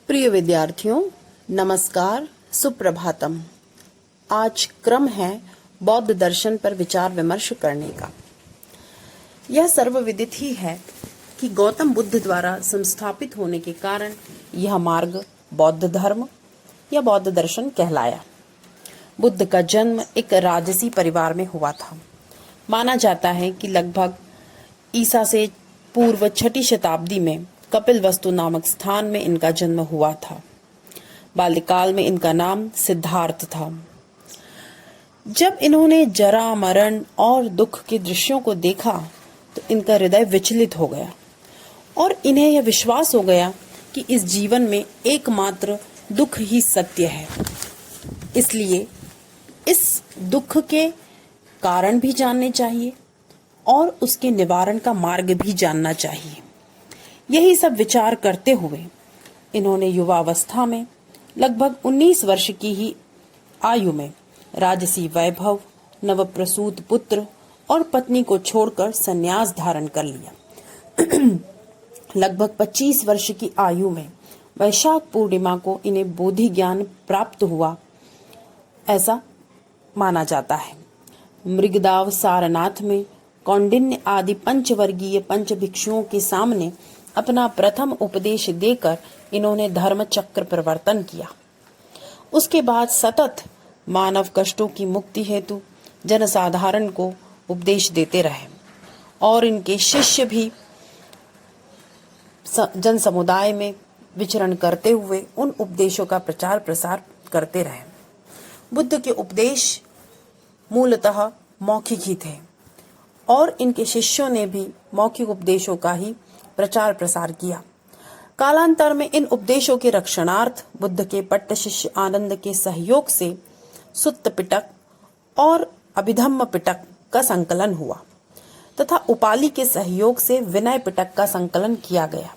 प्रिय विद्यार्थियों, नमस्कार, सुप्रभातम। आज क्रम है बौद्ध दर्शन पर विचार विमर्श करने का। यह सर्वविदित ही है कि गौतम बुद्ध द्वारा संस्थापित होने के कारण यह मार्ग बौद्ध धर्म या बौद्ध दर्शन कहलाया। बुद्ध का जन्म एक राजसी परिवार में हुआ था। माना जाता है कि लगभग ईसा से पूर्व 6ठी शताब्दी में कपिलवस्तु नामक स्थान में इनका जन्म हुआ था। बाल्यकाल में इनका नाम सिद्धार्थ था। जब इन्होंने जरा, मरण और दुख के दृश्यों को देखा तो इनका हृदय विचलित हो गया और इन्हें यह विश्वास हो गया कि इस जीवन में एकमात्र दुख ही सत्य है। इसलिए इस दुख के कारण भी जानने चाहिए और उसके निवारण का मार्ग भी जानना चाहिए। यही सब विचार करते हुए इन्होंने युवावस्था में लगभग 19 वर्ष की ही आयु में राजसी वैभव, नवप्रसूत पुत्र और पत्नी को छोड़कर संन्यास धारण कर लिया। लगभग 25 वर्ष की आयु में वैशाख पूर्णिमा को इन्हें बोधि ज्ञान प्राप्त हुआ, ऐसा माना जाता है। मृगदाव सारनाथ में कौंडिन्य आदि पंचवर्गीय पंच भिक्षुओं के सामने अपना प्रथम उपदेश देकर इन्होंने धर्म चक्र परिवर्तन किया। उसके बाद सतत मानव कष्टों की मुक्ति हेतु जनसाधारण को उपदेश देते रहे और इनके शिष्य भी जन समुदाय में विचरण करते हुए उन उपदेशों का प्रचार प्रसार करते रहे। बुद्ध के उपदेश मूलतः मौखिक ही थे और इनके शिष्यों ने भी मौखिक उपदेशों का ही प्रचार प्रसार किया। कालांतर में इन उपदेशों के रक्षणार्थ बुद्ध के पट्ट शिष्य आनंद के सहयोग से सुत्त पिटक और अभिधम्म पिटक का संकलन हुआ तथा उपाली के सहयोग से विनय पिटक का संकलन किया गया।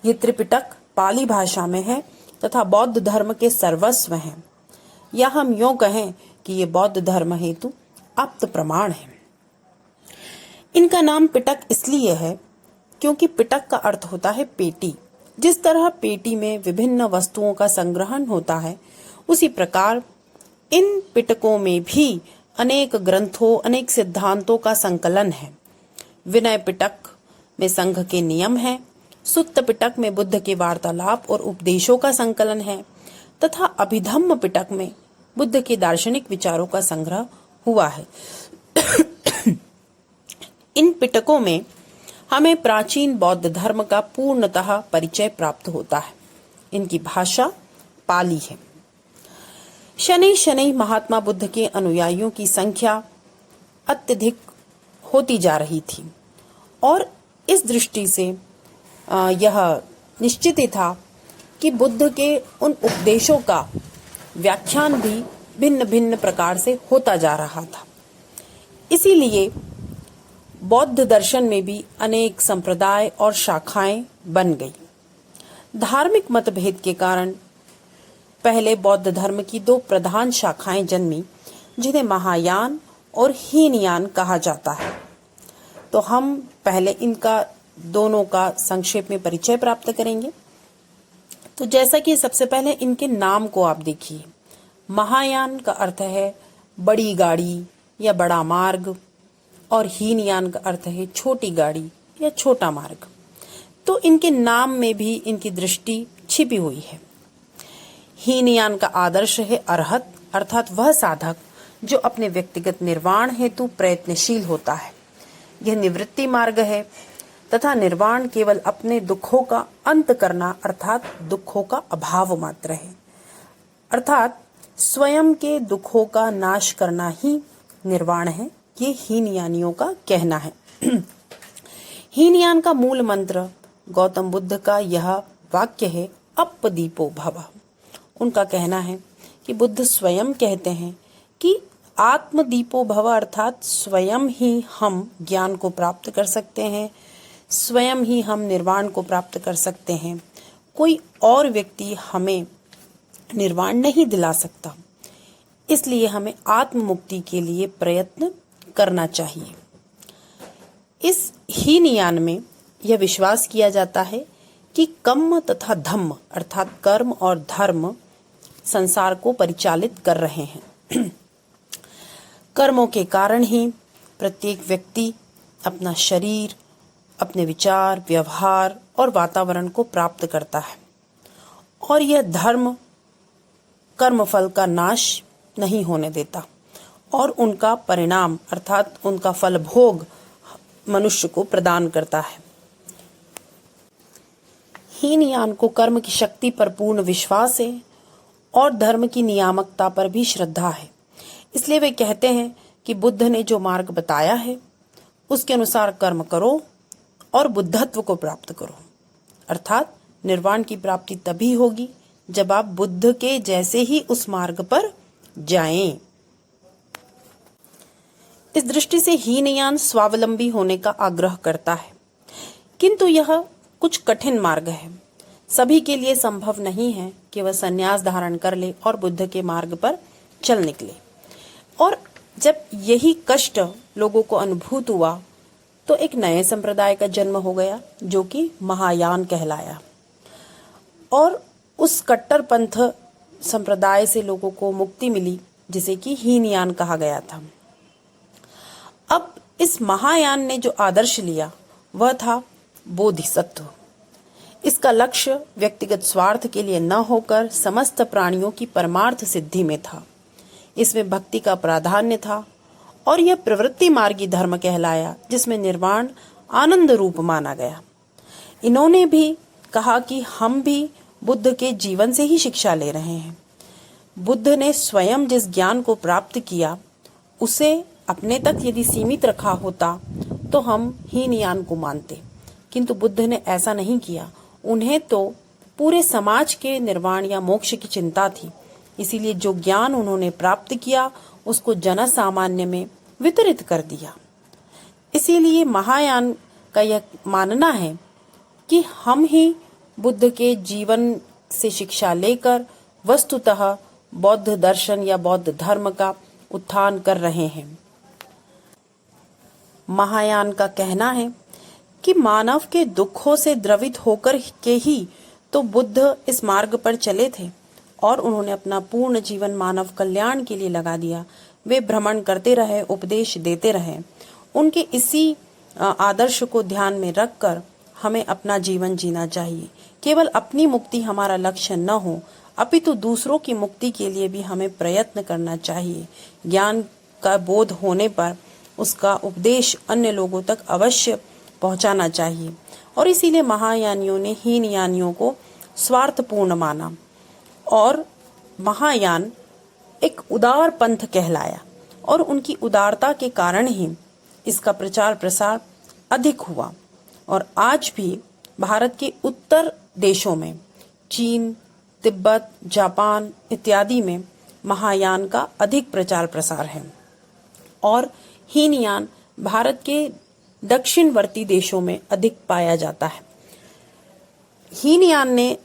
ये त्रिपिटक पाली भाषा में है तथा बौद्ध धर्म के सर्वस्व हैं, या हम यूं कहें कि ये बौद्ध धर्म हेतु आप्त प्रमाण है। इनका नाम पिटक इसलिए है क्योंकि पिटक का अर्थ होता है पेटी। जिस तरह पेटी में विभिन्न वस्तुओं का संग्रहण होता है, उसी प्रकार इन पिटकों में भी अनेक ग्रंथों, अनेक सिद्धांतों का संकलन है। विनय पिटक में संघ के नियम है, सुत्त पिटक में बुद्ध के वार्तालाप और उपदेशों का संकलन है तथा अभिधम्म पिटक में बुद्ध के दार्शनिक विचारों का संग्रह हुआ है। इन पिटकों में हमें प्राचीन बौद्ध धर्म का पूर्णतः परिचय प्राप्त होता है। इनकी भाषा पाली है। शनै शनै महात्मा बुद्ध के अनुयायियों की संख्या अत्यधिक होती जा रही थी और इस दृष्टि से यह निश्चित ही था कि बुद्ध के उन उपदेशों का व्याख्यान भी भिन्न भिन्न प्रकार से होता जा रहा था। इसीलिए बौद्ध दर्शन में भी अनेक संप्रदाय और शाखाएं बन गई। धार्मिक मतभेद के कारण पहले बौद्ध धर्म की 2 प्रधान शाखाएं जन्मी, जिन्हें महायान और हीनयान कहा जाता है। तो हम पहले इनका दोनों का संक्षेप में परिचय प्राप्त करेंगे। तो जैसा कि सबसे पहले इनके नाम को आप देखिए। महायान का अर्थ है बड़ी गाड़ी या बड़ा मार्ग और हीनयान का अर्थ है छोटी गाड़ी या छोटा मार्ग। तो इनके नाम में भी इनकी दृष्टि छिपी हुई है। हीनयान का आदर्श है अरहत, अर्थात वह साधक जो अपने व्यक्तिगत निर्वाण हेतु प्रयत्नशील होता है। यह निवृत्ति मार्ग है तथा निर्वाण केवल अपने दुखों का अंत करना, अर्थात दुखों का अभाव मात्र है। अर्थात स्वयं के दुखों का नाश करना ही निर्वाण है, ये हीनयानियों का कहना है। हीनयान का मूल मंत्र गौतम बुद्ध का यह वाक्य है, अपदीपो भव। उनका कहना है कि बुद्ध स्वयं कहते हैं कि आत्मदीपो भव, अर्थात स्वयं ही हम ज्ञान को प्राप्त कर सकते हैं, स्वयं ही हम निर्वाण को प्राप्त कर सकते हैं। कोई और व्यक्ति हमें निर्वाण नहीं दिला सकता। इसलिए हमें आत्म मुक्ति के लिए प्रयत्न करना चाहिए। इस हीनयान में यह विश्वास किया जाता है कि कम्म तथा धम्म अर्थात कर्म और धर्म संसार को परिचालित कर रहे हैं। कर्मों के कारण ही प्रत्येक व्यक्ति अपना शरीर, अपने विचार, व्यवहार और वातावरण को प्राप्त करता है, और यह धर्म कर्मफल का नाश नहीं होने देता और उनका परिणाम अर्थात उनका फल भोग मनुष्य को प्रदान करता है। हीनयान को कर्म की शक्ति पर पूर्ण विश्वास है और धर्म की नियामकता पर भी श्रद्धा है। इसलिए वे कहते हैं कि बुद्ध ने जो मार्ग बताया है उसके अनुसार कर्म करो और बुद्धत्व को प्राप्त करो, अर्थात निर्वाण की प्राप्ति तभी होगी जब आप बुद्ध के जैसे ही उस मार्ग पर जाएं। इस दृष्टि से हीनयान स्वावलंबी होने का आग्रह करता है, किंतु यह कुछ कठिन मार्ग है। सभी के लिए संभव नहीं है कि वह संन्यास धारण कर ले और बुद्ध के मार्ग पर चल निकले। और जब यही कष्ट लोगों को अनुभूत हुआ तो एक नए संप्रदाय का जन्म हो गया जो कि महायान कहलाया, और उस कट्टर पंथ संप्रदाय से लोगों को मुक्ति मिली जिसे कि हीनयान कहा गया था। अब इस महायान ने जो आदर्श लिया वह था बोधिसत्व। इसका लक्ष्य व्यक्तिगत स्वार्थ के लिए न होकर समस्त प्राणियों की परमार्थ सिद्धि में था। इसमें भक्ति का प्राधान्य था और यह प्रवृत्ति मार्गी धर्म कहलाया जिसमें निर्वाण आनंद रूप माना गया। इन्होंने भी कहा कि हम भी बुद्ध के जीवन से ही शिक्षा ले रहे हैं। बुद्ध ने स्वयं जिस ज्ञान को प्राप्त किया उसे अपने तक यदि सीमित रखा होता तो हम हीनयान को मानते, किंतु बुद्ध ने ऐसा नहीं किया। उन्हें तो पूरे समाज के निर्वाण या मोक्ष की चिंता थी, इसीलिए जो ज्ञान उन्होंने प्राप्त किया उसको जन सामान्य में वितरित कर दिया। इसीलिए महायान का यह मानना है कि हम ही बुद्ध के जीवन से शिक्षा लेकर वस्तुतः बौद्ध दर्शन या बौद्ध धर्म का उत्थान कर रहे हैं। महायान का कहना है कि मानव के दुखों से द्रवित होकर के ही तो बुद्ध इस मार्ग पर चले थे और उन्होंने अपना पूर्ण जीवन मानव कल्याण के लिए लगा दिया। वे भ्रमण करते रहे, उपदेश देते रहे। उनके इसी आदर्श को ध्यान में रखकर हमें अपना जीवन जीना चाहिए। केवल अपनी मुक्ति हमारा लक्ष्य न हो, अपितु दूसरों की मुक्ति के लिए भी हमें प्रयत्न करना चाहिए। ज्ञान का बोध होने पर उसका उपदेश अन्य लोगों तक अवश्य पहुंचाना चाहिए। और इसीलिए महायानियों ने हीनयानियों को स्वार्थपूर्ण माना और महायान एक उदार पंथ कहलाया, और उनकी उदारता के कारण ही इसका प्रचार प्रसार अधिक हुआ। और आज भी भारत के उत्तर देशों में, चीन, तिब्बत, जापान इत्यादि में महायान का अधिक प्रचार प्रसार है, और हीनयान भारत के दक्षिणवर्ती देशों में अधिक पाया जाता है। हीनयान ने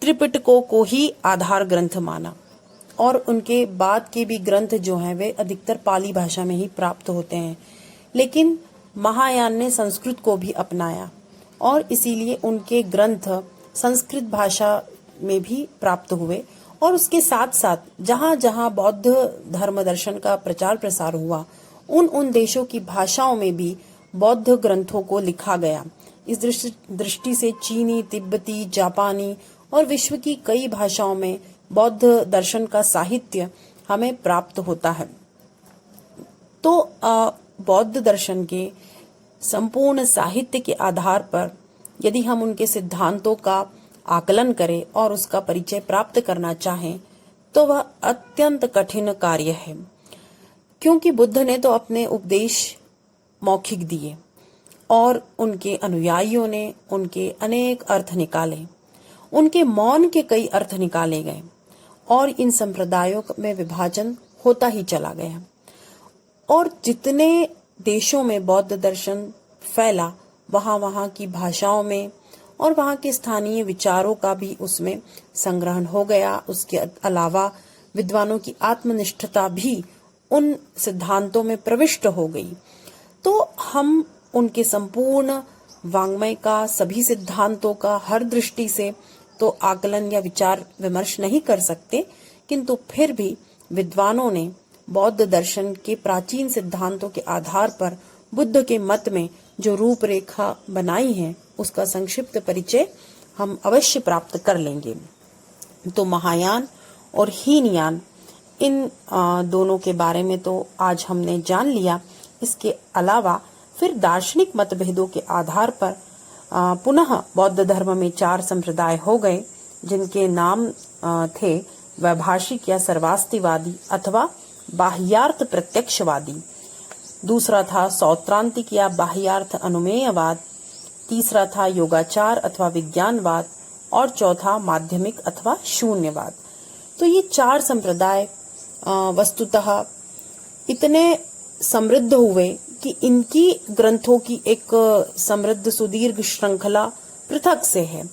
त्रिपिटकों को ही आधार ग्रंथ माना और उनके बाद के भी ग्रंथ जो हैं वे अधिकतर पाली भाषा में ही प्राप्त होते हैं, लेकिन महायान ने संस्कृत को भी अपनाया और इसीलिए उनके ग्रंथ संस्कृत भाषा में भी प्राप्त हुए। और उसके साथ साथ जहाँ जहाँ बौद्ध धर्म दर्शन का प्रचार प्रसार हुआ उन देशों की भाषाओं में भी बौद्ध ग्रंथों को लिखा गया। इस दृष्टि से चीनी, तिब्बती, जापानी और विश्व की कई भाषाओं में बौद्ध दर्शन का साहित्य हमें प्राप्त होता है। तो बौद्ध दर्शन के संपूर्ण साहित्य के आधार पर यदि हम उनके सिद्धांतों का आकलन करें और उसका परिचय प्राप्त करना चाहें तो वह अत्यंत कठिन कार्य है, क्योंकि बुद्ध ने तो अपने उपदेश मौखिक दिए और उनके अनुयायियों ने उनके अनेक अर्थ निकाले। उनके मौन के कई अर्थ निकाले गए और इन संप्रदायों में विभाजन होता ही चला गया। और जितने देशों में बौद्ध दर्शन फैला वहां की भाषाओं में और वहां के स्थानीय विचारों का भी उसमें संग्रहण हो गया। उसके अलावा विद्वानों की आत्मनिष्ठता भी उन सिद्धांतों में प्रविष्ट हो गई। तो हम उनके संपूर्ण वाङ्मय का, सभी सिद्धांतों का हर दृष्टि से तो आकलन या विचार विमर्श नहीं कर सकते, किंतु फिर भी विद्वानों ने बौद्ध दर्शन के प्राचीन सिद्धांतों के आधार पर बुद्ध के मत में जो रूपरेखा बनाई है उसका संक्षिप्त परिचय हम अवश्य प्राप्त कर लेंगे। तो महायान और हीनयान इन दोनों के बारे में तो आज हमने जान लिया। इसके अलावा फिर दार्शनिक मतभेदों के आधार पर पुनः बौद्ध धर्म में 4 संप्रदाय हो गए, जिनके नाम थे वैभाषिक या सर्वास्तिवादी अथवा बाह्यार्थ प्रत्यक्षवादी। दूसरा था सौत्रांतिक या बाह्यार्थ अनुमेयवाद। तीसरा था योगाचार अथवा विज्ञानवाद और चौथा माध्यमिक अथवा शून्यवाद। तो ये 4 संप्रदाय वस्तुतः इतने समृद्ध हुए कि इनकी ग्रंथों की एक समृद्ध सुदीर्घ श्रृंखला पृथक से है।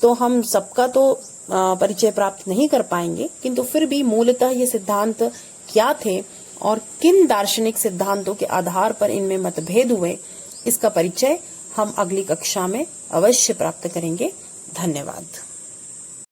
तो हम सबका तो परिचय प्राप्त नहीं कर पाएंगे, किंतु फिर भी मूलतः ये सिद्धांत क्या थे और किन दार्शनिक सिद्धांतों के आधार पर इनमें मतभेद हुए, इसका परिचय हम अगली कक्षा में अवश्य प्राप्त करेंगे। धन्यवाद।